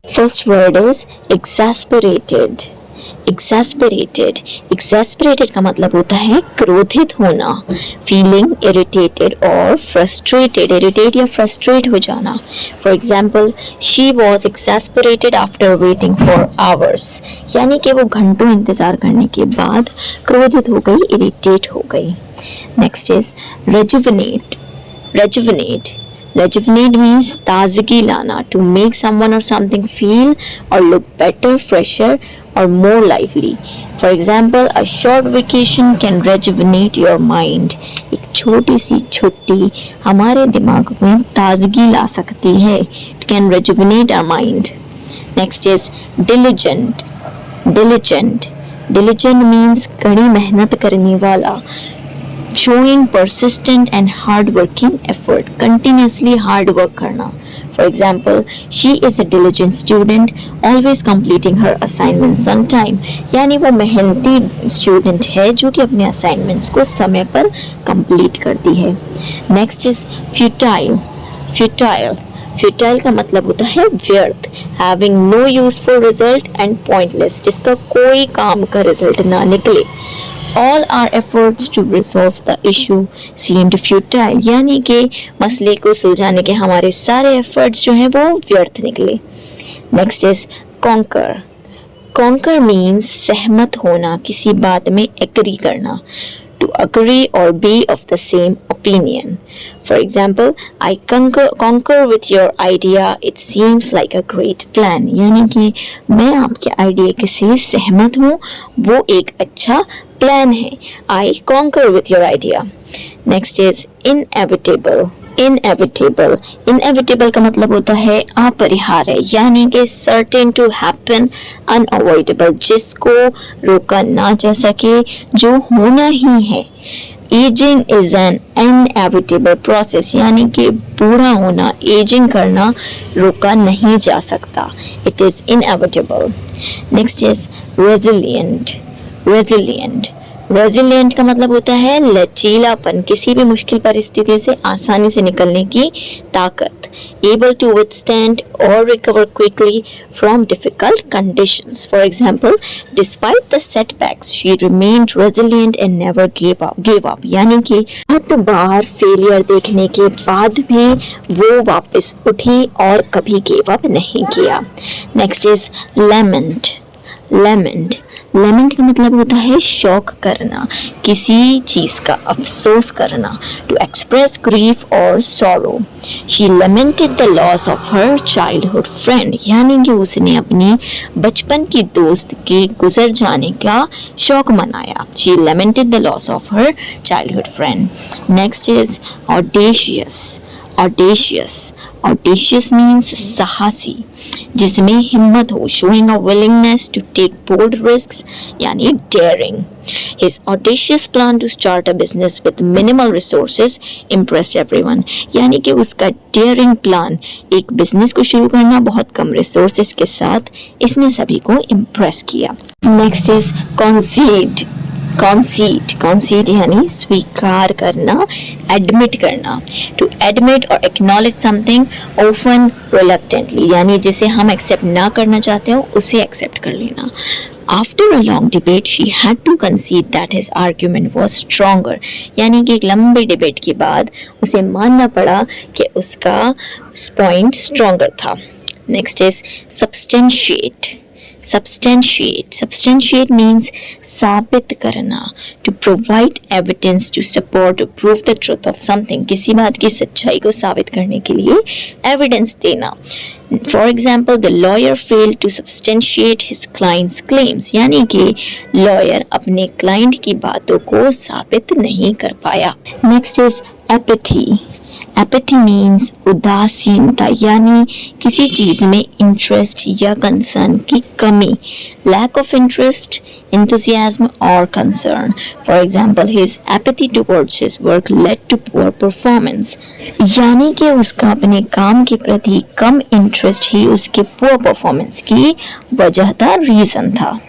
First word is exasperated. Exasperated. Exasperated का मतलब होता है क्रोधित होना, feeling irritated or frustrated. Irritate या frustrate हो जाना. For example, she was exasperated after waiting for hours. यानी कि वो घंटों इंतजार करने के बाद क्रोधित हो गई, irritate हो गई. Next is rejuvenate. Rejuvenate. Rejuvenate means ताजगी लाना, to make someone or something feel or look better, fresher or more lively. For example, a short vacation can rejuvenate your mind. एक छोटी सी छुट्टी हमारे दिमाग में ताजगी ला सकती है. It can rejuvenate our mind. Next is diligent. Diligent. Diligent means कड़ी मेहनत करने वाला. Showing persistent and hard-working effort, continuously hard work करना. For example, she is a diligent student, always completing her assignments on time. यानी वो मेहनती student है जो कि अपने assignments को समय पर complete करती है. Next is futile. Futile. Futile का मतलब होता है व्यर्थ, having no useful result and pointless, जिसका कोई काम का result ना निकले. All our efforts to resolve the issue seemed futile. यानी कि मसले को सुलझाने के हमारे सारे efforts जो हैं वो व्यर्थ निकले. Next is conquer. Conquer means सहमत होना, किसी बात में agree करना. To agree or be of the same opinion. For example, I concur with your idea. It seems like a great plan. यानी कि मैं आपके आइडिया से सहमत हूँ, वो एक अच्छा प्लान है. I concur with your idea. Next is inevitable. Inevitable. Inevitable का मतलब होता है अपरिहार्य, यानी कि certain to happen, unavoidable, जिसको रोका ना जा सके, जो होना ही है. Aging is an inevitable process, यानी कि बूढ़ा होना, aging करना रोका नहीं जा सकता. It is inevitable. Next is resilient. Resilient. Resilient का मतलब होता है लचीलापन, किसी भी मुश्किल परिस्थिति से आसानी से निकलने की ताकत. Able to withstand or recover quickly from difficult conditions. For example, despite the setbacks, she remained resilient and never gave up. यानी कि बहुत बार फेलियर देखने के बाद भी वो वापस उठी और कभी give up नहीं किया. Next is lament. Lament. Lament का मतलब होता है शोक करना, किसी चीज का अफसोस करना. To express grief or sorrow. She lamented the loss of her childhood friend. यानी कि उसने अपनी बचपन की दोस्त के गुजर जाने का शोक मनाया. She lamented the loss of her childhood friend. Next is audacious. Audacious. Audacious means साहसी, जिसमें हिम्मत हो, showing a willingness to take bold risks, यानी daring. His audacious plan to start a business with minimal resources impressed everyone. यानी कि उसका daring plan, एक business को शुरू करना बहुत कम resources के साथ, इसने सभी को impress किया. Next is concede. Concede यानी स्वीकार करना, admit करना. To admit or acknowledge something often reluctantly, यानी जिसे हम accept ना करना चाहते हो उसे accept कर लेना. After a long debate, she had to concede that his argument was stronger. यानी कि एक लंबे डिबेट के बाद उसे मानना पड़ा कि उसका point stronger था. Next is substantiate. Substantiate means साबित करना, to provide evidence to support or prove the truth of something. किसी बात की सच्चाई को साबित करने के लिए evidence देना. For example, the lawyer failed to substantiate his client's claims. यानी कि lawyer अपने client की बातों को साबित नहीं कर पाया. Next is apathy. Apathy means उदासीनता, यानी किसी चीज में इंटरेस्ट या कंसर्न की कमी. Lack of interest, enthusiasm or concern. For example, his apathy towards his work led to poor performance. यानी कि उसका अपने काम के प्रति कम इंटरेस्ट ही उसके poor performance की वजह था, रीजन था.